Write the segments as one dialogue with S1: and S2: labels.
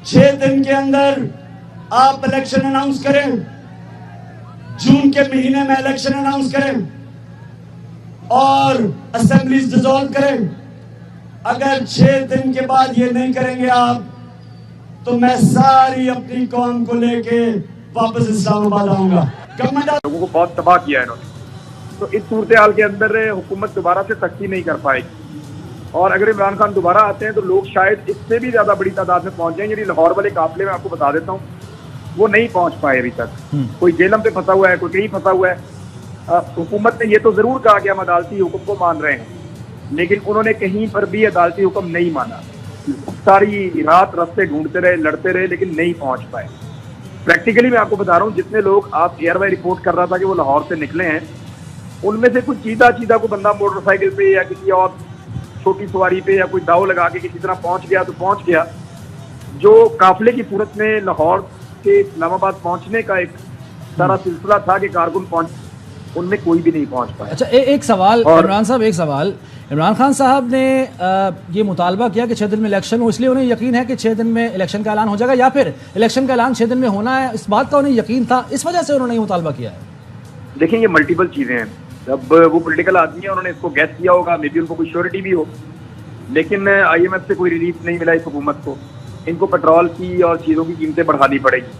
S1: 6 दिन के अंदर आप इलेक्शन अनाउंस करें, जून के महीने में इलेक्शन अनाउंस करें और असेंबलीज डिसॉल्व करें। अगर 6 दिन के बाद ये नहीं करेंगे आप, तो मैं सारी अपनी कौम को लेके वापस इस्लामाबाद आऊंगा।
S2: लोगों को बहुत तबाह किया है इन्होंने, तो इस सूरत हाल के अंदर हुकूमत दोबारा से सख्ती नहीं कर पाएगी। और अगर इमरान खान दोबारा आते हैं तो लोग शायद इससे भी ज्यादा बड़ी तादाद में पहुंच जाएंगे। लाहौर वाले काफिले में आपको बता देता हूँ, वो नहीं पहुंच पाए अभी तक। कोई जेलम पे फंसा हुआ है, कोई कहीं फंसा हुआ है। हुकूमत ने ये तो जरूर कहा कि हम अदालती हुक्म को मान रहे हैं, लेकिन उन्होंने कहीं पर भी अदालती हुक्म नहीं माना। सारी रात रास्ते ढूंढते रहे, लड़ते रहे, लेकिन नहीं पहुंच पाए। प्रैक्टिकली मैं आपको बता रहा हूँ, जितने लोग आप एयरवाई रिपोर्ट कर रहा था कि वो लाहौर से निकले हैं, उनमें से कुछ चीदा को बंदा मोटरसाइकिल पे या किसी और छोटी सवारी पे या कोई दाव लगा के किसी तरह पहुंच गया तो पहुंच गया। जो काफिले की सूरत में लाहौर से इस्लामाबाद पहुंचने का एक सारा सिलसिला था कि कारकुन पहुंच, उनमें कोई भी नहीं पहुंच पाया।
S3: अच्छा, एक सवाल इमरान साहब, एक सवाल। इमरान खान साहब ने ये मुतालबा किया कि 6 दिन में इलेक्शन हो, इसलिए उन्हें यकीन है कि 6 दिन में इलेक्शन का ऐलान हो जाएगा, या फिर इलेक्शन का ऐलान 6 दिन में होना है, इस बात का उन्हें यकीन था, इस वजह से उन्होंने ये मुतालबा किया है?
S2: देखिए, ये मल्टीपल चीजें हैं। जब वो पॉलिटिकल आदमी है, उन्होंने इसको गैस किया होगा, मे बी उनको कोई श्योरिटी भी हो, लेकिन IMF से कोई रिलीफ नहीं मिला इस हुकूमत को। इनको पेट्रोल की और चीज़ों की कीमतें बढ़ानी पड़ेगी।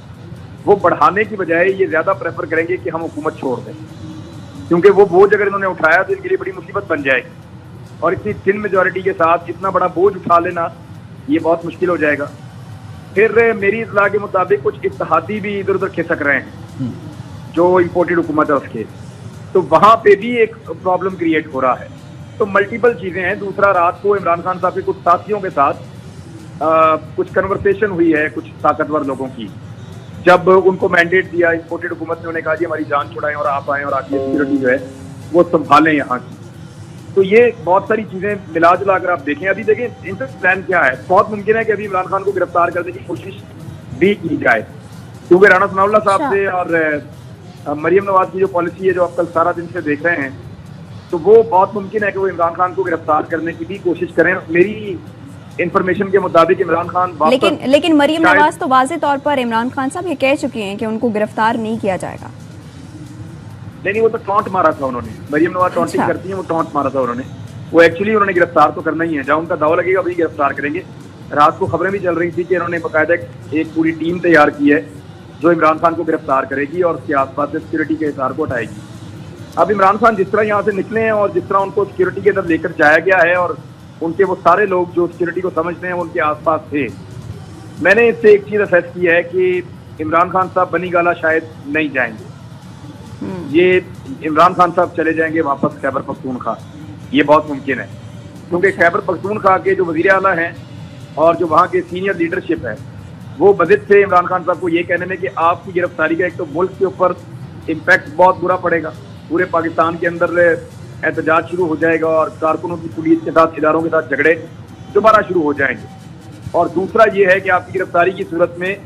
S2: वो बढ़ाने की बजाय ये ज़्यादा प्रेफर करेंगे कि हम हुकूमत छोड़ दें, क्योंकि वो बोझ अगर इन्होंने उठाया तो इनके लिए बड़ी मुसीबत बन जाएगी। और इतनी थिन मेजॉरिटी के साथ इतना बड़ा बोझ उठा लेना ये बहुत मुश्किल हो जाएगा। फिर मेरी इत्तला के मुताबिक कुछ इत्तेहादी भी इधर उधर खिसक रहे हैं, जो इम्पोर्टेड हुकूमत है उसके, तो वहाँ पे भी एक प्रॉब्लम क्रिएट हो रहा है। तो मल्टीपल चीज़ें हैं। दूसरा, रात को इमरान खान साहब के कुछ साथियों के साथ कुछ कन्वर्सेशन हुई है कुछ ताकतवर लोगों की। जब उनको मैंडेट दिया इम्पोर्टेड हुकूमत ने, उन्हें कहा जी हमारी जान छुड़ाएं और आप आएँ और आके सिक्योरिटी जो है वो संभालें यहाँ की। तो ये बहुत सारी चीज़ें मिला जुला कर आप देखें। अभी देखें इनका प्लान क्या है। बहुत मुमकिन है कि अभी इमरान खान को गिरफ्तार करने की कोशिश भी की जाए, क्योंकि राणा सनाउल्लाह साहब से और मरियम नवाज की जो पॉलिसी है जो आप कल सारा दिन से देख रहे हैं, तो वो बहुत मुमकिन है कि वो इमरान खान को गिरफ्तार करने की भी कोशिश करें। मेरी इंफॉर्मेशन के मुताबिक इमरान खान
S4: लेकिन मरियम नवाज तो वाज़ेह तौर पर इमरान खान साहब ये कह चुकी हैं कि उनको गिरफ्तार नहीं किया जाएगा।
S2: नहीं, वो तो टॉन्ट मारा था उन्होंने। मरियम नवाज टॉन्टिंग करती है, वो टॉन्ट मारा था उन्होंने। वो एक्चुअली उन्होंने गिरफ्तार तो करना ही है, जहाँ उनका दावा लगेगा वही गिरफ्तार करेंगे। रात को खबरें भी चल रही थी कि इन्होंने बाकायदा एक पूरी टीम तैयार की है जो इमरान खान को गिरफ्तार करेगी और उसके आसपास से सिक्योरिटी के हिसार को हटाएगी। अब इमरान खान जिस तरह यहाँ से निकले हैं और जिस तरह उनको सिक्योरिटी के अंदर लेकर जाया गया है, और उनके वो सारे लोग जो सिक्योरिटी को समझते हैं उनके आसपास थे, मैंने इससे एक चीज़ असेस की है कि इमरान खान साहब बनी गाला शायद नहीं जाएंगे। ये इमरान खान साहब चले जाएंगे वापस खैबर पख्तूनख्वा, ये बहुत मुमकिन है, क्योंकि खैबर पख्तूनख्वा के जो वज़ीर आला हैं और जो वहाँ के सीनियर लीडरशिप है, वो बजिद थे इमरान खान साहब को ये कहने में कि आपकी गिरफ्तारी का एक तो मुल्क के ऊपर इम्पैक्ट बहुत बुरा पड़ेगा, पूरे पाकिस्तान के अंदर एहतजाज शुरू हो जाएगा और कारकुनों की पुलिस के साथ, इदारों के साथ झगड़े दोबारा शुरू हो जाएंगे। और दूसरा ये है कि आपकी गिरफ्तारी की सूरत में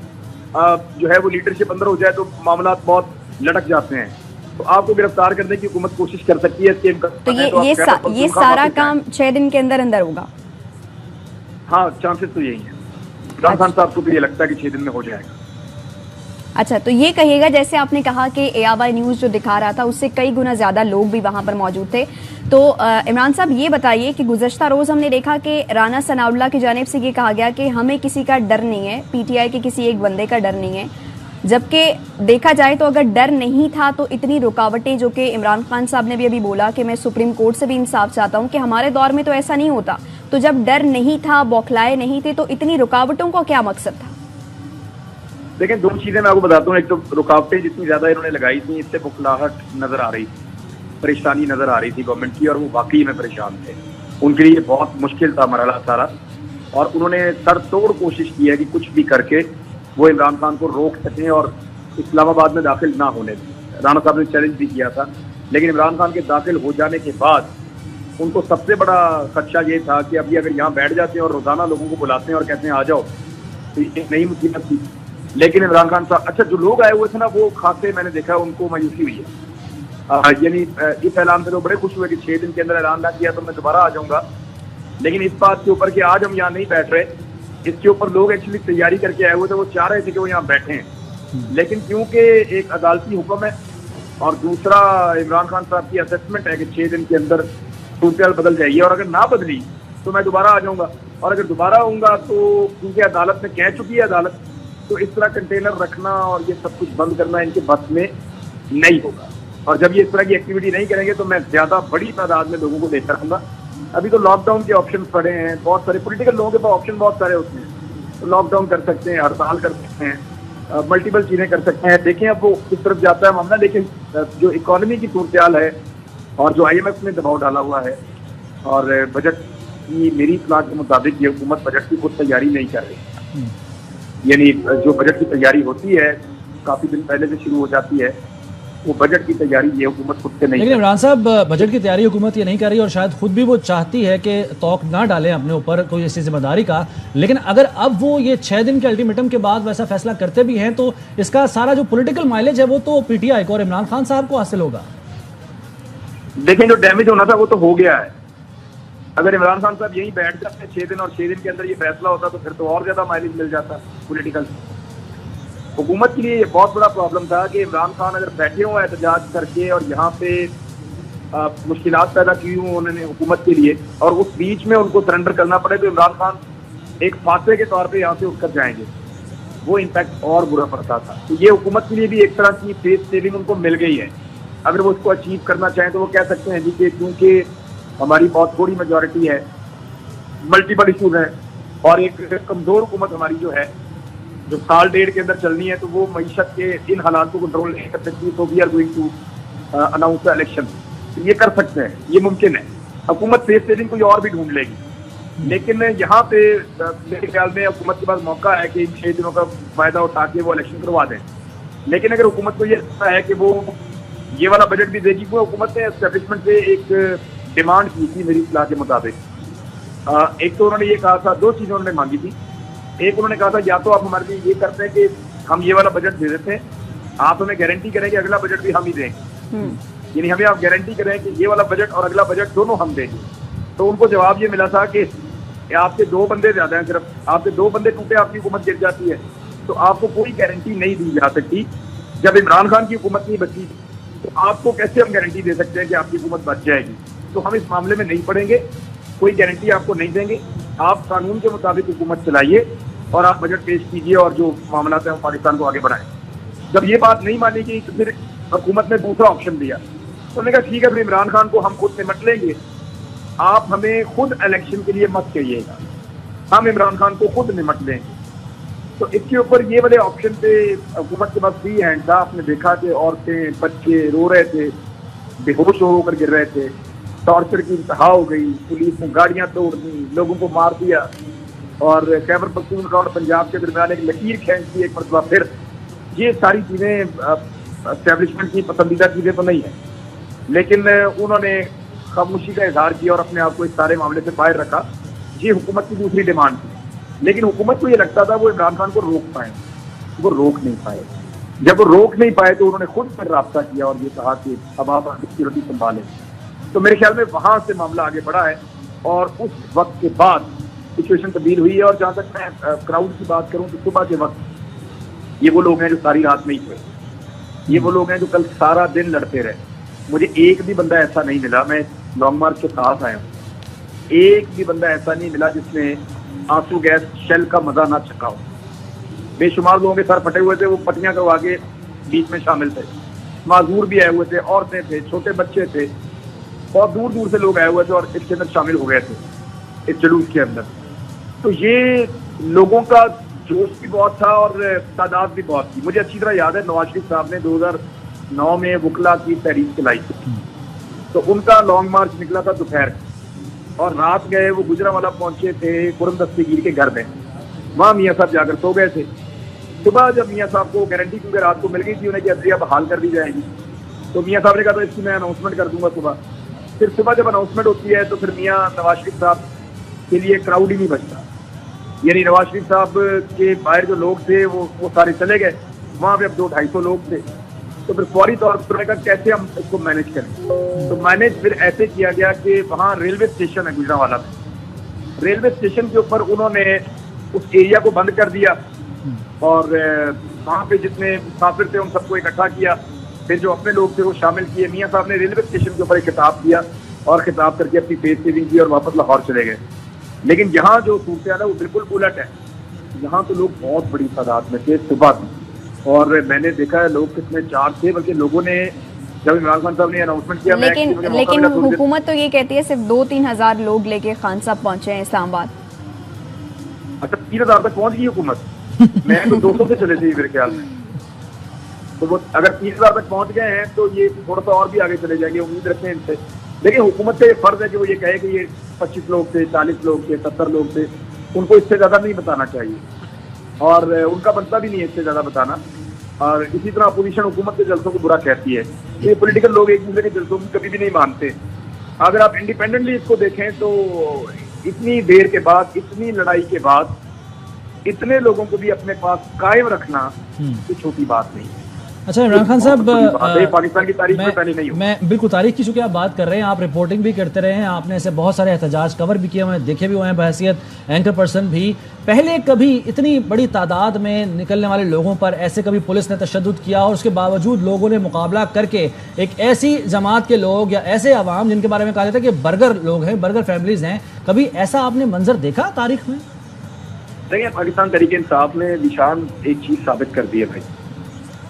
S2: जो है वो लीडरशिप अंदर हो जाए तो मामला बहुत लटक जाते हैं। तो आपको गिरफ्तार करने की हुकूमत कोशिश कर सकती है।
S4: तो ये सारा काम 6 दिन के अंदर अंदर होगा?
S2: हाँ, चांसेस तो यही है। इमरान खान साहब को भी ये लगता है कि 6 दिन में हो जाएगा।
S4: अच्छा, तो ये कहिएगा, जैसे आपने कहा कि ARY न्यूज़ जो दिखा रहा था उससे कई गुना ज़्यादा लोग भी वहाँ पर मौजूद थे, तो इमरान साहब ये बताइए कि गुज़श्ता रोज़ हमने देखा कि राना सनाउल्लाह की जानिब से ये कहा गया कि हमें किसी का डर नहीं है, PTI के किसी एक बंदे का डर नहीं है, जबकि देखा जाए तो अगर डर नहीं था तो इतनी रुकावटें, जो कि इमरान खान साहब ने भी अभी बोला कि मैं सुप्रीम कोर्ट से भी इंसाफ चाहता हूँ कि हमारे दौर में तो ऐसा नहीं होता, तो जब डर नहीं था, बौखलाए नहीं थे, तो इतनी रुकावटों का क्या मकसद था?
S2: देखें, दो चीजें मैं आपको बताता हूँ। एक तो रुकावटें जितनी ज्यादा इन्होंने लगाई थी, इससे बुखलाहट नजर आ रही थी, परेशानी नजर आ रही थी गवर्नमेंट की, और वो वाकई में परेशान थे। उनके लिए बहुत मुश्किल था मरहला सारा, और उन्होंने सरतोड़ कोशिश की है कि कुछ भी करके वो इमरान खान को रोक सकें और इस्लामाबाद में दाखिल ना होने दें। राणा साहब ने चैलेंज भी किया था, लेकिन इमरान खान के दाखिल हो जाने के बाद उनको सबसे बड़ा खदशा ये था कि अभी अगर यहाँ बैठ जाते हैं और रोजाना लोगों को बुलाते हैं और कहते हैं आ जाओ, तो एक नई मुसीबत थी। लेकिन इमरान खान साहब, अच्छा जो लोग आए हुए थे ना, वो खासे मैंने देखा उनको मायूसी हुई है। यानी इस ऐलान से तो बड़े खुश हुए कि 6 दिन के अंदर ऐलान ना किया तो मैं दोबारा आ जाऊंगा, लेकिन इस बात के ऊपर कि आज हम यहाँ नहीं बैठ रहे, इसके ऊपर लोग एक्चुअली तैयारी करके आए हुए थे, वो चाह रहे थे कि वो यहाँ बैठे हैं, लेकिन क्योंकि एक अदालती हुक्म है और दूसरा इमरान खान साहब की असेसमेंट है कि 6 दिन के अंदर सूरत बदल जाएगी और अगर ना बदली तो मैं दोबारा आ जाऊंगा, और अगर दोबारा आऊंगा तो क्योंकि अदालत ने कह चुकी है अदालत, तो इस तरह कंटेनर रखना और ये सब कुछ बंद करना इनके बस में नहीं होगा। और जब ये इस तरह की एक्टिविटी नहीं करेंगे तो मैं ज्यादा बड़ी तादाद में लोगों को लेकर आऊंगा। अभी तो लॉकडाउन के ऑप्शन पड़े हैं, बहुत सारे पॉलिटिकल लोगों के पास ऑप्शन बहुत सारे होते हैं, तो लॉकडाउन कर सकते हैं, हड़ताल कर सकते हैं, मल्टीपल चीजें कर सकते हैं। देखें अब वो किस तरफ जाता है मामला, लेकिन जो इकोनॉमी की सूरत है और जो IMF ने दबाव डाला हुआ है और बजट की मेरी इत्तला के मुताबिक ये हुकूमत बजट की खुद तैयारी नहीं कर रही, यानी जो बजट की तैयारी होती है काफी दिन पहले से शुरू हो जाती है, वो बजट की तैयारी ये हुकूमत खुद से नहीं।
S3: लेकिन इमरान साहब, बजट की तैयारी हुकूमत ये नहीं कर रही और शायद खुद भी वो चाहती है कि तौक ना डालें अपने ऊपर कोई ऐसी जिम्मेदारी का, लेकिन अगर अब वो ये 6 दिन के अल्टीमेटम के बाद वैसा फैसला करते भी हैं तो इसका सारा जो पॉलिटिकल माइलेज है वो तो PTI को और इमरान खान साहब को हासिल होगा।
S2: देखें, जो डैमेज होना था वो तो हो गया है। अगर इमरान खान साहब यहीं बैठ जाते 6 दिन और 6 दिन के अंदर ये फैसला होता तो फिर तो और ज्यादा माइलेज मिल जाता पॉलिटिकल। हुकूमत के लिए बहुत बड़ा प्रॉब्लम था कि इमरान खान अगर बैठे हुए एहतजाज करके और यहाँ पे मुश्किलात पैदा की हुई उन्होंने हुकूमत के लिए और उस बीच में उनको सरेंडर करना पड़े तो इमरान खान एक फासले के तौर पे यहाँ से उठकर जाएंगे, वो इम्पैक्ट और बुरा पड़ता था। तो ये हुकूमत के लिए भी एक तरह की फेस सेविंग उनको मिल गई है। अगर वो उसको अचीव करना चाहें तो वो कह सकते हैं जी कि क्योंकि हमारी बहुत थोड़ी मेजॉरिटी है, मल्टीपल इशूज हैं और एक कमजोर हुकूमत हमारी जो है जो साल डेढ़ के अंदर चलनी है, तो वो मईशत के इन हालात को कंट्रोल नहीं कर सकती, तो we are going to announce the election. ये कर सकते हैं, ये मुमकिन है। हुकूमत फेस सेविंग कोई और भी ढूंढ लेगी, लेकिन यहाँ पे मेरे ख्याल में हुकूमत के पास मौका है कि इन 6 दिनों का फायदा उठा के वो इलेक्शन करवा दें। लेकिन अगर हुकूमत को ये लगता है कि वो ये वाला बजट भी देगी, वो हुकूमत ने एस्टेब्लिशमेंट से एक डिमांड की थी मेरी इत्तला के मुताबिक। एक तो उन्होंने ये कहा था, 2 चीजें उन्होंने मांगी थी। एक उन्होंने कहा था या तो आप हमारे लिए ये करते हैं कि हम ये वाला बजट दे देते हैं, आप हमें गारंटी करें कि अगला बजट भी हम ही देंगे, यानी हमें आप गारंटी करें कि ये वाला बजट और अगला बजट दोनों हम देंगे। तो उनको जवाब ये मिला था कि आपके 2 बंदे ज्यादा हैं, सिर्फ आपके 2 बंदे टूटे आपकी हुकूमत गिर जाती है, तो आपको कोई गारंटी नहीं दी जा सकती। जब इमरान खान की हुकूमत नहीं बची तो आपको कैसे हम गारंटी दे सकते हैं कि आपकी हुकूमत बच जाएगी? तो हम इस मामले में नहीं पड़ेंगे, कोई गारंटी आपको नहीं देंगे। आप कानून के मुताबिक हुकूमत चलाइए और आप बजट पेश कीजिए और जो मामला है पाकिस्तान को आगे बढ़ाएं। जब ये बात नहीं मानी गई तो फिर हुकूमत ने दूसरा ऑप्शन दिया, तो उन्होंने कहा ठीक है, फिर इमरान खान को हम खुद निमट लेंगे, आप हमें खुद इलेक्शन के लिए मत कहिएगा, हम इमरान खान को खुद निमट लेंगे। तो इसके ऊपर ये वाले ऑप्शन पे हुकूमत के पास फ्री हैंड था। आपने देखा कि औरतें बच्चे रो रहे थे, बेहोश होकर गिर रहे थे, टॉर्चर की इंतहा हो गई, पुलिस ने गाड़ियां तोड़ दी, लोगों को मार दिया और खैबर पख्तूनख्वा और पंजाब के दरमियान एक लकीर खींच दी एक मरतबा फिर। ये सारी चीजें एस्टेब्लिशमेंट की पसंदीदा चीजें तो नहीं है, लेकिन उन्होंने खामोशी का इजहार किया और अपने आप को इस सारे मामले से बाहर रखा। ये हुकूमत की दूसरी डिमांड थी, लेकिन हुकूमत को ये लगता था वो इमरान खान को रोक पाए, वो रोक नहीं पाए। जब वो रोक नहीं पाए तो उन्होंने खुद पर राब्ता किया और ये कहा कि अब आप सिक्योरिटी संभालें। तो मेरे ख्याल में वहां से मामला आगे बढ़ा है और उस वक्त के बाद सिचुएशन तब्दील हुई है। और जहां तक मैं क्राउड की बात करूं तो सुबह के वक्त ये वो लोग हैं जो सारी रात नहीं सोए, ये वो लोग हैं जो कल सारा दिन लड़ते रहे। मुझे एक भी बंदा ऐसा नहीं मिला, मैं लॉन्ग मार्च के साथ आया हूँ, एक भी बंदा ऐसा नहीं मिला जिसने आंसू गैस शेल का मजा ना चखा हो। बेशुमार लोगों के सर फटे हुए थे, वो पट्टियां करवा के बीच में शामिल थे, माजूर भी आए हुए थे, औरतें थे, छोटे बच्चे थे, बहुत दूर दूर से लोग आए हुए थे और इसके अंदर शामिल हो गए थे इस जुलूस के अंदर। तो ये लोगों का जोश भी बहुत था और तादाद भी बहुत थी। मुझे अच्छी तरह याद है नवाज शरीफ साहब ने 2009 में वकला की तहरीक चलाई थी, तो उनका लॉन्ग मार्च निकला था दोपहर और रात गए वो गुजरांवाला पहुंचे थे कुरम दस्तगीर के घर में, वहाँ मियाँ साहब जाकर सो गए थे। सुबह जब मियाँ साहब को गारंटी क्योंकि रात को मिल गई थी उन्हें कि अदलिया बहाल कर दी जाएगी, तो मियाँ साहब ने कहा था इसकी मैं अनाउंसमेंट कर दूंगा सुबह। फिर सुबह जब अनाउंसमेंट होती है तो फिर मियाँ नवाज शरीफ साहब के लिए क्राउड ही नहीं बचता, यानी नवाज शरीफ साहब के बाहर जो लोग थे वो सारे चले गए, वहाँ पे अब 200-250 लोग थे। तो फिर फौरी तौर पर कैसे हम इसको मैनेज करें, तो मैनेज फिर ऐसे किया गया कि वहाँ रेलवे स्टेशन है गुजरांवाला में, रेलवे स्टेशन के ऊपर उन्होंने उस एरिया को बंद कर दिया और वहाँ पे जितने मुसाफिर थे उन सबको इकट्ठा किया। फिर जो अपने लोग थे वो शामिल किए। मियाँ साहब ने रेलवे स्टेशन के ऊपर एक खिताब दिया और खिताब करके अपनी फेस सेविंग की और वापस लाहौर चले गए। लेकिन यहाँ जो सूरत है वो बिल्कुल उलट है। यहाँ तो लोग बहुत बड़ी तादाद में थे सुबह में, और मैंने देखा है लोग कितने 4 थे, बल्कि लोगों ने जब इमरान खान साहब ने अनाउंसमेंट किया,
S4: लेकिन हुकूमत तो ये कहती है सिर्फ 2-3 हजार लोग लेके खान साहब पहुंचे हैं इस्लामाबाद।
S2: अच्छा, 3000 तक पहुंच गई हुकूमत? मैं तो 200 से चले थे मेरे ख्याल में। तो वो अगर 30,000 तक पहुंच गए हैं तो ये थोड़ा सा और भी आगे चले जाएंगे, उम्मीद रखते हैं इनसे। देखिए, हुकूमत का ये फर्ज है कि वो ये कहे कि ये 25 लोग थे, 40 लोग थे, 70 लोग थे, उनको इससे ज्यादा नहीं बताना चाहिए और उनका बनता भी नहीं है इससे ज्यादा बताना। और इसी तरह अपोजिशन हुकूमत के जलसों को बुरा कहती है। ये पॉलिटिकल लोग एक दूसरे के जलसों को कभी भी नहीं मानते। अगर आप इंडिपेंडेंटली इसको देखें तो इतनी देर के बाद, इतनी लड़ाई के बाद, इतने लोगों को भी अपने पास कायम रखना कोई छोटी बात नहीं है।
S3: अच्छा इमरान खान साहब,
S2: पाकिस्तान की तारीख में पहले नहीं हुआ।
S3: मैं बिल्कुल तारीख की चूंकि आप बात कर रहे हैं, आप रिपोर्टिंग भी करते रहे हैं, आपने ऐसे बहुत सारे एहतजाज कवर भी किए हुए हैं, देखे भी हुए हैं बहैसियत एंकर पर्सन भी। पहले कभी इतनी बड़ी तादाद में निकलने वाले लोगों पर ऐसे कभी पुलिस ने तशद्दुद किया और उसके बावजूद लोगों ने मुकाबला करके एक ऐसी जमात के लोग या ऐसे अवाम जिनके बारे में कहा जाता है कि बर्गर लोग हैं, बर्गर फैमिलीज हैं, कभी ऐसा आपने मंजर देखा तारीख में?
S2: देखिए, पाकिस्तान तहरीक इंसाफ ने निशान एक चीज साबित कर दी है भाई।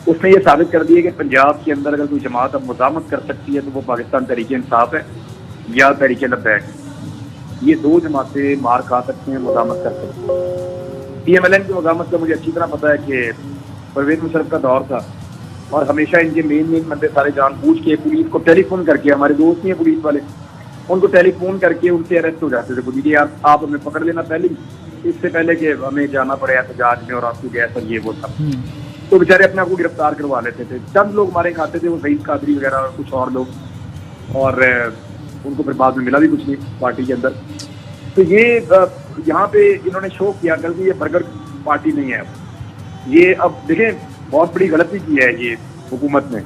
S2: उसने ये साबित कर दिया कि पंजाब के अंदर अगर कोई जमात अब मुज़ाहमत कर सकती है तो वो पाकिस्तान तहरीक इंसाफ है या तहरीक लब्बैक। ये 2 जमातें मार खा सकती हैं, मुज़ाहमत कर सकती हैं। PMLN की मुज़ाहमत का मुझे अच्छी तरह पता है कि परवेज़ मुशर्रफ का दौर था और हमेशा इनके मेन बंदे सारे जानबूझ के पुलिस को टेलीफोन करके, हमारे दोस्त ही हैं पुलिस वाले, उनको टेलीफोन करके उनसे अरेस्ट हो जाते थे। बोलिए कि यार आप हमें पकड़ लेना पहले, इससे पहले कि हमें जाना पड़े एहतजाज में और आपको गैस और ये वो सब। तो बेचारे अपने आप को गिरफ्तार करवा लेते थे। चंद लोग मारे खाते थे, वो सईद कादरी वगैरह और कुछ और लोग, और उनको फिर बाद में मिला भी कुछ नहीं पार्टी के अंदर। तो ये यहाँ पे इन्होंने शो किया कल कि ये बर्गर पार्टी नहीं है। ये अब देखें, बहुत बड़ी गलती की है ये हुकूमत ने।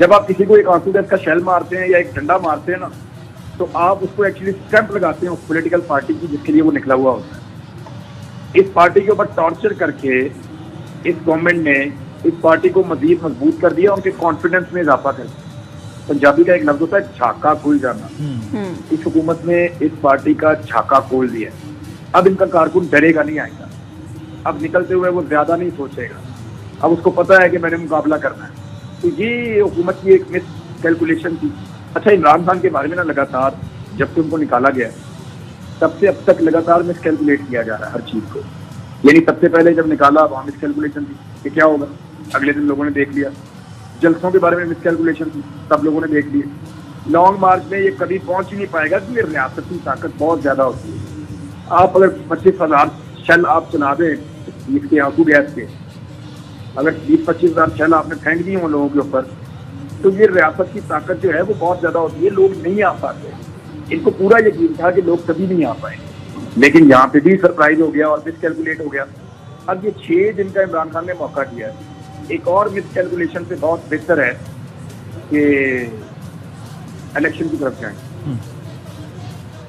S2: जब आप किसी को एक आंसू गैस का शेल मारते हैं या एक डंडा मारते हैं ना, तो आप उसको एक्चुअली स्टैंप लगाते हैं उस पॉलिटिकल पार्टी की जिसके लिए वो निकला हुआ होता है। इस पार्टी के ऊपर टॉर्चर करके इस गवर्नमेंट ने इस पार्टी को मजीद मजबूत कर दिया, उनके कॉन्फिडेंस में इजाफा कर दिया। पंजाबी का एक लफ्ज होता है झाका खुल जाना। इस हुकूमत ने इस पार्टी का झाका खोल दिया। अब इनका कारकुन डरेगा नहीं आएगा, अब निकलते हुए वो ज्यादा नहीं सोचेगा, अब उसको पता है कि मैंने मुकाबला करना है। तो ये हुकूमत की एक मिस कैलकुलेशन थी। अच्छा, इमरान खान के बारे में ना लगातार जब से उनको निकाला गया तब से अब तक लगातार मिस कैलकुलेट किया जा रहा है हर चीज को। यानी सबसे पहले जब निकाला वहाँ मिस कैलकुलेशन थी कि क्या होगा, अगले दिन लोगों ने देख लिया। जलसों के बारे में मिस कैलकुलेशन थी, सब लोगों ने देख लिया। लॉन्ग मार्च में ये कभी पहुंच ही नहीं पाएगा क्योंकि रियासती ताकत बहुत ज्यादा होती है। आप अगर 25,000 शेल आप चला दें इसके आंसू गैस के, अगर 20-25 हजार शेल आपने फेंक दिए उन लोगों के ऊपर, तो ये रियासत की ताकत जो है वो बहुत ज्यादा होती है। लोग नहीं आ पाते। इनको पूरा यकीन था कि लोग कभी नहीं आ पाए, लेकिन यहाँ पे भी सरप्राइज हो गया और मिस कैलकुलेट हो गया। अब ये 6 दिन का इमरान खान ने मौका दिया है। एक और मिस कैलकुलेशन से बहुत बेहतर है कि इलेक्शन की तरफ जाएं।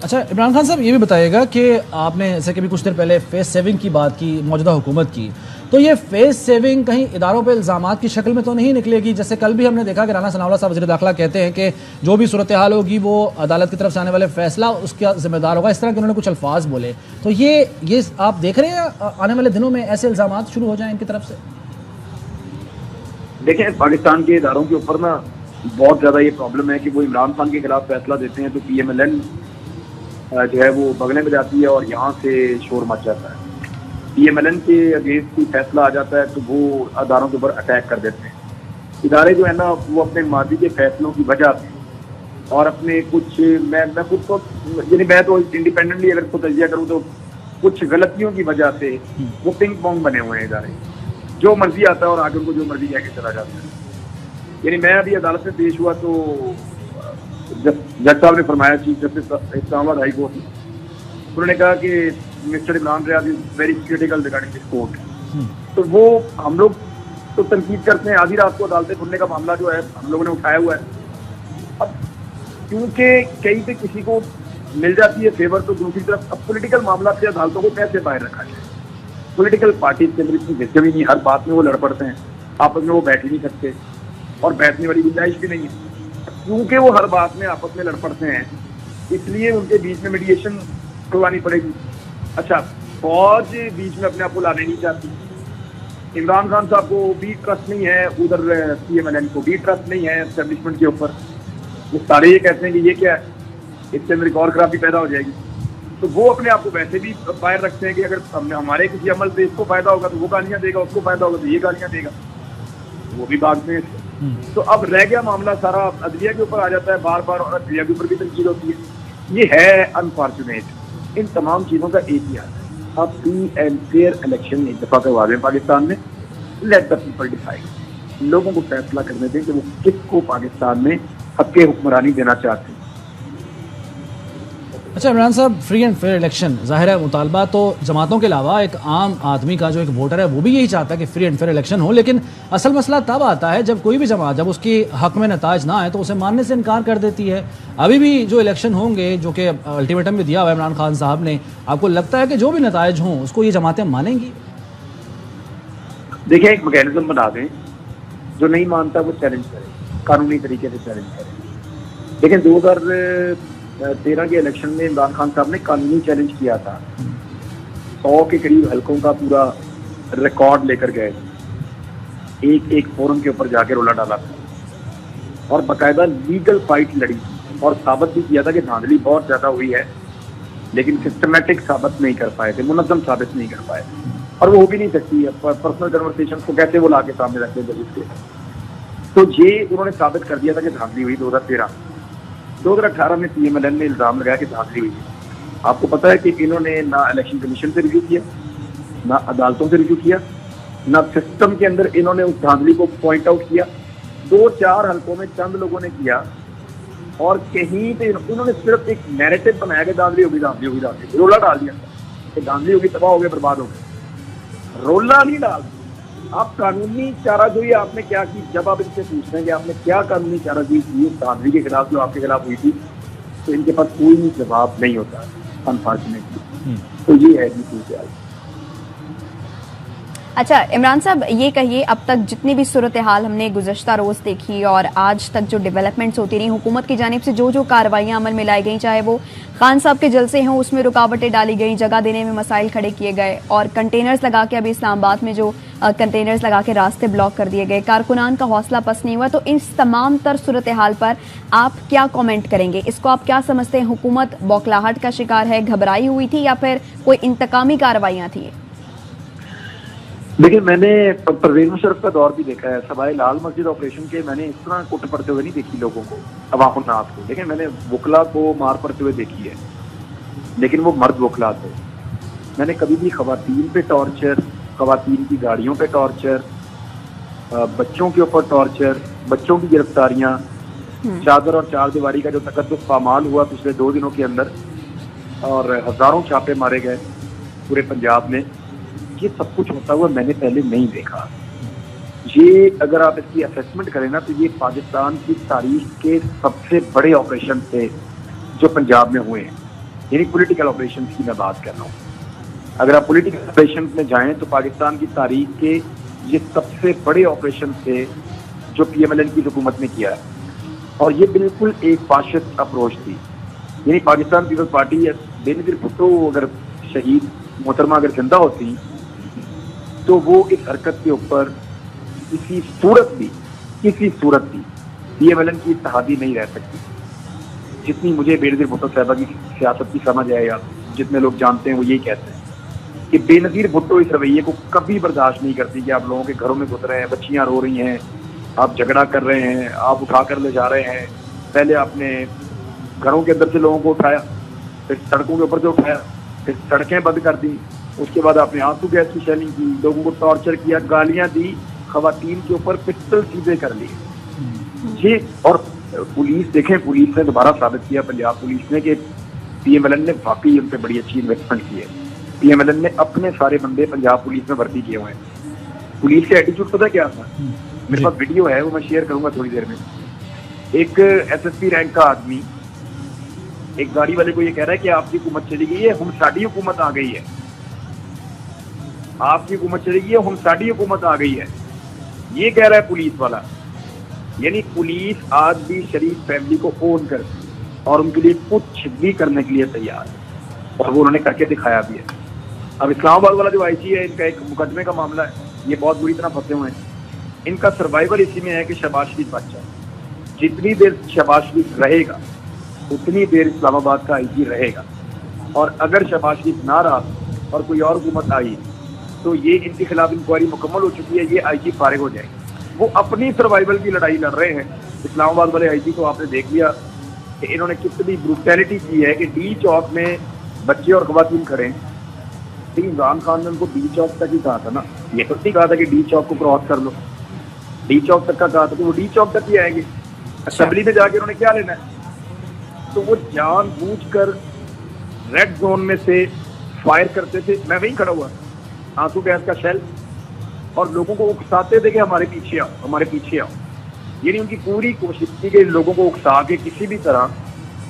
S3: अच्छा इमरान खान साहब, ये भी बताइएगा कि आपने जैसे कि भी कुछ देर पहले फेस सेविंग की बात की मौजूदा हुकूमत की, तो ये फेस सेविंग कहीं इदारों पे इल्ज़ामात की शक्ल में तो नहीं निकलेगी? जैसे कल भी हमने देखा कि राना सनाउल्लाह साहब वज़ीर दाखिला कहते हैं कि जो भी सूरत हाल होगी वो अदालत की तरफ से आने वाले फैसला उसका जिम्मेदार होगा, इस तरह के उन्होंने कुछ अल्फाज बोले। तो ये आप देख रहे हैं आने वाले दिनों में ऐसे इल्ज़ामात शुरू हो जाएं इनकी तरफ से?
S2: देखें, पाकिस्तान के इदारों के ऊपर ना बहुत ज़्यादा ये प्रॉब्लम है कि वो इमरान खान के खिलाफ फैसला देते हैं तो PMLN जो है वो बगले में जाती है और यहाँ से शोर मच जाता है। PMLN के अगेंस्ट कोई फैसला आ जाता है तो वो अदारों के ऊपर अटैक कर देते हैं। इदारे जो है ना वो अपने माजी के फैसलों की वजह से और अपने कुछ मैं खुद को यानी मैं तो इंडिपेंडेंटली अगर इसको तजिया करूँ तो कुछ गलतियों की वजह से वो पिंग पोंग बने हुए हैं इदारे, जो मर्जी आता है और आगे उनको जो मर्जी कह के चला जाता है। यानी मैं अभी अदालत में पेश हुआ तो जज साहब ने फरमाया, chief justice Islamabad high court, उन्होंने कहा कि mister Imran Riaz is very critical regarding this court. तो वो हम लोग तो तनकीद करते हैं, आधी रात को अदालतें खुलने का मामला जो है हम लोगों ने उठाया हुआ है। अब क्योंकि कहीं पे किसी को मिल जाती है फेवर तो दूसरी तरफ अब पॉलिटिकल मामला से अदालतों को कैसे बाहर रखा जाए। पॉलिटिकल पार्टी के अंदर इतनी हिस्से भी नहीं, हर बात में वो लड़ पड़ते हैं, आपस में वो बैठ ही नहीं सकते और बैठने वाली गुंजाइश भी नहीं है। क्योंकि वो हर बात में आपस में लड़ पड़ते हैं, इसलिए उनके बीच में मीडिएशन करवानी पड़ेगी। अच्छा, फौज बीच में अपने आप को लाने नहीं चाहती। इमरान खान साहब को भी ट्रस्ट नहीं है, उधर PMLN को भी ट्रस्ट नहीं है एस्टेब्लिशमेंट के ऊपर। वो सारे ये कहते हैं कि ये क्या है, इससे अंदर एक और खराबी पैदा हो जाएगी। तो वो अपने आप को वैसे भी फायर रखते हैं कि अगर हमारे किसी अमल से इसको फायदा होगा तो वो गालियां देगा, उसको फायदा होगा तो ये गालियां देगा, वो भी भागते हैं। तो अब रह गया मामला सारा अदलिया के ऊपर आ जाता है बार बार, और अदलिया के ऊपर भी तनकीद होती है। ये है अनफॉर्चुनेट। इन तमाम चीज़ों का एक ही हाल है, अब फ्री एंड फेयर इलेक्शन एक दफ़ा करवा दें पाकिस्तान में, लेट द पीपल डिसाइड। लोगों को फैसला करने दें कि वो किसको पाकिस्तान में हक़ हुक्मरानी देना चाहते हैं।
S3: अच्छा इमरान साहब, फ्री एंड फेयर इलेक्शन जाहिर है मुतालबा तो जमातों के अलावा एक आम आदमी का जो एक वोटर है वो भी यही चाहता है कि फ्री एंड फेयर इलेक्शन हो, लेकिन असल मसला तब आता है जब कोई भी जमात जब उसकी हक में नताज ना आए तो उसे मानने से इनकार कर देती है। अभी भी जो इलेक्शन होंगे, जो कि अल्टीमेटम भी दिया हुआ है इमरान खान साहब ने, आपको लगता है कि जो भी नताज हों उसको ये जमातें मानेंगी?
S2: देखिए, एक मैकेनिज्म बना दें, जो नहीं मानता वो चैलेंज करे, कानूनी तरीके से चैलेंज करे। लेकिन 2013 के इलेक्शन में इमरान खान साहब ने कानूनी चैलेंज किया था, 100 के करीब हलकों का पूरा रिकॉर्ड लेकर गए, एक एक फोरम के ऊपर जाके रोला डाला था और बाकायदा लीगल फाइट लड़ी और साबित भी किया था कि धांधली बहुत ज्यादा हुई है, लेकिन सिस्टमेटिक साबित नहीं कर पाए थे, मुनज़्ज़म साबित नहीं कर पाए, और वो हो भी नहीं सकती है। पर्सनल कन्वर्सेशन को कैसे वो ला के सामने रखते जज के। तो ये उन्होंने साबित कर दिया था कि धांधली हुई 2018 में PMLN ने इल्जाम लगाया कि धांधली हुई है। आपको पता है कि इन्होंने ना इलेक्शन कमीशन से रिव्यू किया, ना अदालतों से रिव्यू किया, ना सिस्टम के अंदर इन्होंने उस धांधली को पॉइंट आउट किया। 2-4 हलकों में चंद लोगों ने किया और कहीं पे इन्होंने सिर्फ एक नैरेटिव बनाया कि धांधली होगी, धांधली होगी, धांधली, रोला डाल दिया कि धांधली होगी, तबाह हो गए, बर्बाद हो गए। रोला नहीं डाल, आप कानूनी चाराजोई आपने क्या की? जब आप इनसे पूछते हैं कि आपने क्या कानूनी चाराजोई की उस धांधली के खिलाफ जो आपके खिलाफ हुई थी, तो इनके पास कोई जवाब नहीं होता, अनफॉर्चुनेटली। तो ये है जी सूरत।
S4: अच्छा इमरान साहब, ये कहिए, अब तक जितनी भी सूरत हाल हमने गुज़श्ता रोज़ देखी और आज तक जो डेवलपमेंट्स होती रही, हुकूमत की जानिब से जो जो कार्रवाइयाँ अमल में लाई गई, चाहे वो खान साहब के जलसे हों उसमें रुकावटें डाली गई, जगह देने में मसाइल खड़े किए गए, और कंटेनर्स लगा के अभी इस्लामाबाद में जो कंटेनर्स लगा के रास्ते ब्लॉक कर दिए गए, कारकुनान का हौसला पस्त नहीं हुआ, तो इस तमाम तर सूरत हाल पर आप क्या कमेंट करेंगे? इसको आप क्या समझते हैं? हुकूमत बौखलाहट का शिकार है, घबराई हुई थी, या फिर कोई इंतकामी कार्रवाइयाँ थी?
S2: देखिए, मैंने परवेज मुशर्रफ का दौर भी देखा है, सवाए लाल मस्जिद ऑपरेशन के मैंने इस तरह कुट पड़ते हुए नहीं देखी लोगों को, अवाम नास को। लेकिन मैंने वकला को मार पड़ते हुए देखी है, लेकिन वो मर्द वकला थे। मैंने कभी भी खवातीन पे टॉर्चर, खवातीन की गाड़ियों पे टॉर्चर, बच्चों के ऊपर टॉर्चर, बच्चों की गिरफ्तारियां, चादर और चार दीवारी का जो तकद्दुस पामाल हुआ पिछले 2 दिनों के अंदर, और हजारों छापे मारे गए पूरे पंजाब में, ये सब कुछ होता हुआ मैंने पहले नहीं देखा। ये अगर आप इसकी असेसमेंट करें ना, तो ये पाकिस्तान की तारीख के सबसे बड़े ऑपरेशन थे जो पंजाब में हुए हैं, यानी पॉलिटिकल ऑपरेशन की मैं बात कर रहा हूँ। अगर आप पॉलिटिकल ऑपरेशन में जाएं तो पाकिस्तान की तारीख के ये सबसे बड़े ऑपरेशन थे जो PMLN की हुकूमत ने किया है, और ये बिल्कुल एक फाशिस्ट अप्रोच थी। यानी पाकिस्तान पीपल्स पार्टी या बेनज़ीर भुट्टो अगर शहीद मोहतरमा अगर जिंदा होती तो वो इस हरकत के ऊपर किसी सूरत भी PMLN की इत्तेहादी नहीं रह सकती। जितनी मुझे बेनज़ीर भुट्टो साहबा की सियासत की समझ है, या जितने लोग जानते हैं वो यही कहते हैं कि बेनज़ीर भुट्टो इस रवैये को कभी बर्दाश्त नहीं करती कि आप लोगों के घरों में घुस रहे हैं, बच्चियां रो रही हैं, आप झगड़ा कर रहे हैं, आप उठा कर ले जा रहे हैं। पहले आपने घरों के अंदर से लोगों को उठाया, फिर सड़कों के ऊपर से उठाया, फिर सड़कें बंद कर दी, उसके बाद आपने आंसू गैस की शेलिंग की, लोगों को टॉर्चर किया, गालियां दी, खवातीन के ऊपर पिस्टल सीधे कर लिए। ये और पुलिस देखें, पुलिस ने दोबारा साबित किया, पंजाब पुलिस ने, कि PMLN ने वाकई उन पर बड़ी अच्छी इन्वेस्टमेंट की है। PMLN ने अपने सारे बंदे पंजाब पुलिस में भर्ती किए हुए हैं। पुलिस का एटीट्यूड पता क्या था? मेरे पास वीडियो है, वो मैं शेयर करूंगा थोड़ी देर में। एक SSP रैंक का आदमी एक गाड़ी वाले को ये कह रहा है कि आपकी हुकूमत चली गई है, हम साड़ी हुकूमत आ गई है। आपकी हुकूमत चलेगी हम साड़ी हुकूमत आ गई है, ये कह रहा है पुलिस वाला। यानी पुलिस आज भी शरीफ फैमिली को ओन करती है और उनके लिए कुछ भी करने के लिए तैयार है और वो उन्होंने करके दिखाया भी है। अब इस्लामाबाद वाला जो आईजी है, इनका एक मुकदमे का मामला है, ये बहुत बुरी तरह फंसे हुए हैं। इनका सर्वाइवल इसी में है कि शहबाज शरीफ बच जाए। जितनी देर शहबाज शरीफ रहेगा उतनी देर इस्लामाबाद का आईजी रहेगा, और अगर शहबाज शरीफ ना रहा और कोई और हुकूमत आई तो ये इनके खिलाफ इंक्वायरी मुकम्मल हो चुकी है, ये आईजी फारिग हो जाएंगे। वो अपनी सर्वाइवल की लड़ाई लड़ रहे हैं। इस्लामाबाद वाले आईजी को आपने देख लिया कि इन्होंने कितनी ब्रूटैलिटी की है कि डी चौक में बच्चे और खवातीन खड़े हैं। लेकिन इमरान खान ने उनको डी चौक तक ही कहा था ना, ये तो नहीं कहा था कि डी चौक को क्रॉस कर लो। डी चौक तक का कहा था तो वो डी चौक तक ही आएंगे। असेंबली में जाके उन्होंने क्या लेना है? तो वो जानबूझकर रेड जोन में से फायर करते थे। मैं वहीं खड़ा हुआ, आंसू गैस का शेल, और लोगों को उकसाते थे कि हमारे पीछे आओ, हमारे पीछे आओ। यानी उनकी पूरी कोशिश थी कि लोगों को उकसा के किसी भी तरह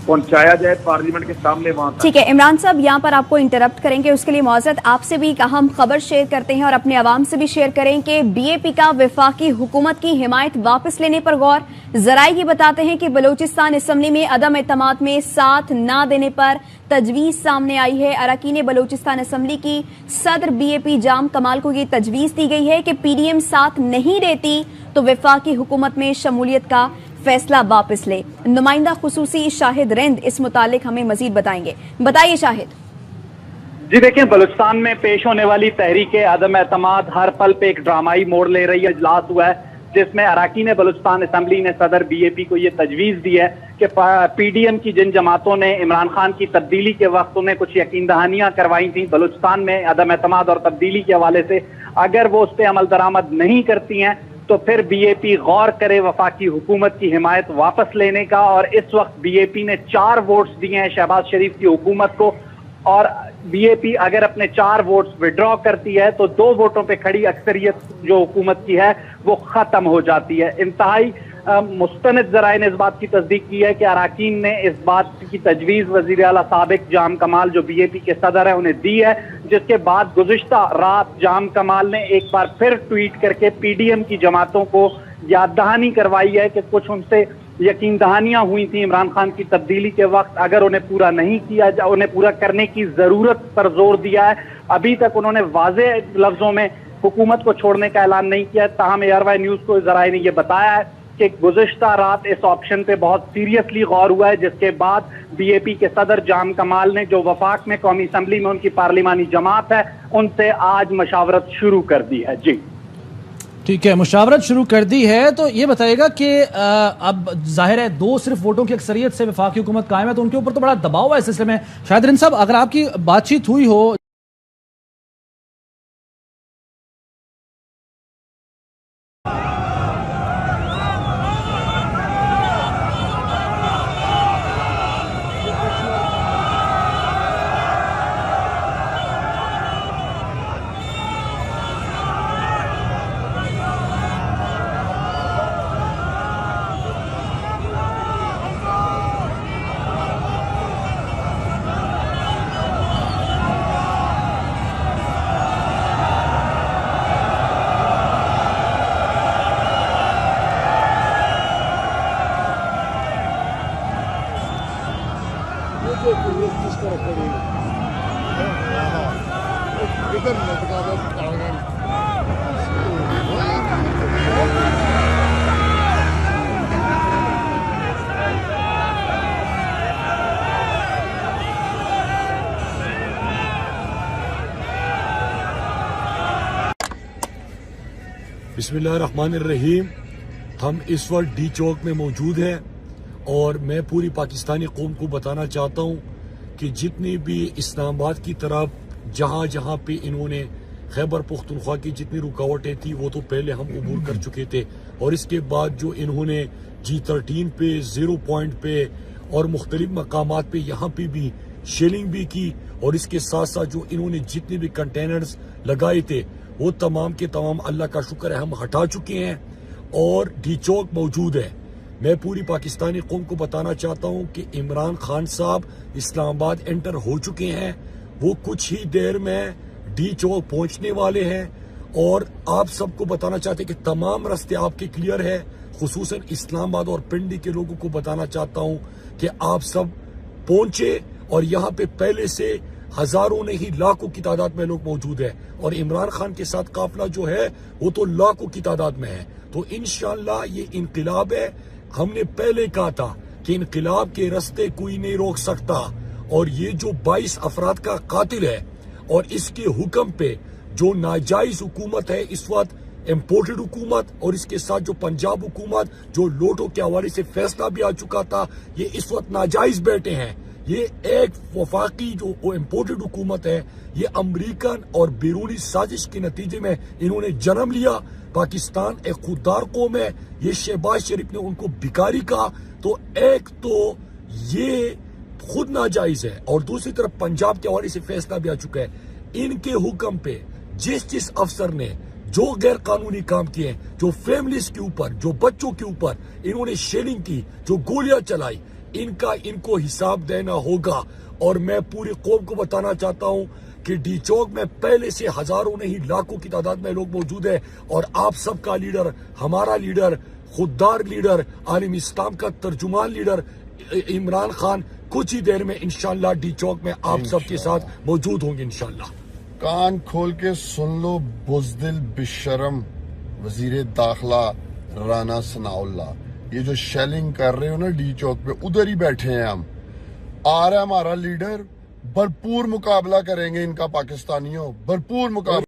S2: पहुंचाया जाए पार्लियामेंट के सामने वहां तक।
S4: ठीक है इमरान साहब, यहाँ पर आपको इंटरप्ट करेंगे, उसके लिए मौजूद आपसे भी एक अहम खबर शेयर करते हैं और अपने अवाम से भी शेयर करें कि बीएपी का वफाकी हुकूमत की हिमायत वापस लेने पर गौर। जराये ये बताते हैं कि बलूचिस्तान असम्बली में अदम एतमाद में साथ न देने पर तजवीज सामने आई है। अरकान बलूचिस्तान असम्बली की सदर बीएपी जाम कमाल को ये तजवीज दी गई है कि पीडीएम साथ नहीं देती तो वफाकी हुकूमत में शमूलियत का फैसला वापस ले। नुमाइंदा खुसूसी शाहिद रिंद इस मुतालिक हमें मजीद बताएंगे। बताइए शाहिद।
S5: जी देखिए, बलूचिस्तान में पेश होने वाली तहरीक अदम एतमाद हर पल पे एक ड्रामाई मोड़ ले रही है। इजलास हुआ है जिसमें अरकान बलूचिस्तान असम्बली ने सदर बीएपी को ये तजवीज दी है कि पीडीएम की जिन जमातों ने इमरान खान की तब्दीली के वक्त उन्हें कुछ यकीन दहानियां करवाई थी बलूचिस्तान में अदम एतमाद और तब्दीली के हवाले से, अगर वो उस पर अमल दरामद नहीं करती हैं तो फिर बीएपी गौर करे वफाकी हुकूमत की हिमायत वापस लेने का। और इस वक्त बीएपी ने 4 वोट्स दिए हैं शहबाज शरीफ की हुकूमत को, और बीएपी अगर अपने 4 वोट्स विड्रॉ करती है तो 2 वोटों पे खड़ी अक्सरियत जो हुकूमत की है वो खत्म हो जाती है। इंतहाई मुस्तनद जराए ने इस बात की तस्दीक की है कि अरकान ने इस बात की तजवीज वजीर आला साबिक जाम कमाल जो बीएपी के सदर है उन्हें दी है, जिसके बाद गुज़िश्ता रात जाम कमाल ने एक बार फिर ट्वीट करके पीडीएम की जमातों को याद दहानी करवाई है कि कुछ उनसे यकीन दहानियां हुई थी इमरान खान की तब्दीली के वक्त, अगर उन्हें पूरा नहीं किया, उन्हें पूरा करने की जरूरत पर जोर दिया है। अभी तक उन्होंने वाज़ेह लफ्जों में हुकूमत को छोड़ने का ऐलान नहीं किया। ताहम ARY न्यूज को जराए ने यह बताया है कि गुज़िश्ता रात इस ऑप्शन पे बहुत सीरियसली गौर हुआ है, जिसके बाद बीएपी के सदर जाम कमाल ने जो वफाक में कौमी असम्बली में उनकी पार्लिमानी जमात है उनसे आज मशावरत शुरू कर दी है। जी
S3: ठीक है, मुशावरत शुरू कर दी है। तो ये बताएगा कि अब जाहिर है 2 सिर्फ वोटों की अक्सरियत से वफाकी हुकूमत कायम है, तो उनके ऊपर तो बड़ा दबाव है इस सिलसिले में। शाहिद रिंद साहब, अगर आपकी बातचीत हुई हो
S6: बिस्मिल्लाहिर्रहमानिर्रहीम। हम इस वक्त डी चौक में मौजूद हैं और मैं पूरी पाकिस्तानी कौम को बताना चाहता हूं कि जितनी भी इस्लामाबाद की तरफ जहां जहां पे इन्होंने खैबर पुख्तनख्वा की जितनी रुकावटें थी वो तो पहले हम अबूर कर चुके थे, और इसके बाद जो इन्होंने G13 पे 0 पॉइंट पे और मुख्तलिफ मकामात पे यहाँ पे भी शेलिंग भी की, और इसके साथ साथ जो इन्होंने जितने भी कंटेनर्स लगाए थे वो तमाम के तमाम अल्लाह का शुक्र है हम हटा चुके हैं और डी चौक मौजूद है। मैं पूरी पाकिस्तानी कौम को बताना चाहता हूं कि इमरान खान साहब इस्लामाबाद एंटर हो चुके हैं। वो कुछ ही देर में डी चौक पहुंचने वाले हैं और आप सबको बताना चाहते हैं कि तमाम रास्ते आपके क्लियर है। खुसूसन इस्लामाबाद और पिंडी के लोगों को बताना चाहता हूं कि आप सब पहुंचे और यहाँ पे पहले से हजारों नहीं लाखों की तादाद में लोग मौजूद है और इमरान खान के साथ काफिला जो है वो तो लाखों की तादाद में है। तो इंशाअल्लाह ये इनकलाब है। हमने पहले कहा था कि इनकलाब के रास्ते कोई नहीं रोक सकता और ये जो 22 अफराद का कातिल है और इसके हुक्म पे जो नाजायज हुकूमत है इस वक्त, इम्पोर्टेड हुकूमत, और इसके साथ जो पंजाब हुकूमत जो लोटों के हवाले से फैसला भी आ चुका था, ये इस वक्त नाजायज बैठे हैं। ये एक वफाकी जो इम्पोर्टेड हुकूमत है, ये अमरीकन और बैरूनी साजिश के नतीजे में इन्होंने जन्म लिया। पाकिस्तान एक खुददार कौम है, ये शहबाज शरीफ ने उनको भिखारी कहा। तो एक तो ये खुद नाजायज है और दूसरी तरफ पंजाब के हवाले से फैसला भी आ चुका है। इनके हुक्म पे जिस अफसर ने जो गैर कानूनी काम किए, जो फैमिलीज के ऊपर, जो बच्चों के ऊपर इन्होंने शेलिंग की, जो गोलियां चलाई, इनको हिसाब देना होगा। और मैं पूरी कौम को बताना चाहता हूं कि डी चौक में पहले से हजारों नहीं लाखों की तादाद में लोग मौजूद है और आप सबका लीडर, हमारा लीडर, खुददार लीडर, आलिम इस्लाम का तर्जुमान लीडर इमरान खान कुछ ही देर में इंशाअल्लाह डी चौक में आप सबके साथ मौजूद होंगे इंशाअल्लाह।
S7: कान खोल के सुन लो बुज़दिल बेशरम वजीर दाखिला राना सनाउल्लाह, ये जो शेलिंग कर रहे हो ना डी चौक पे, उधर ही बैठे हैं हम। आ रहा है हमारा लीडर, भरपूर मुकाबला करेंगे इनका, पाकिस्तानियों भरपूर मुकाबला।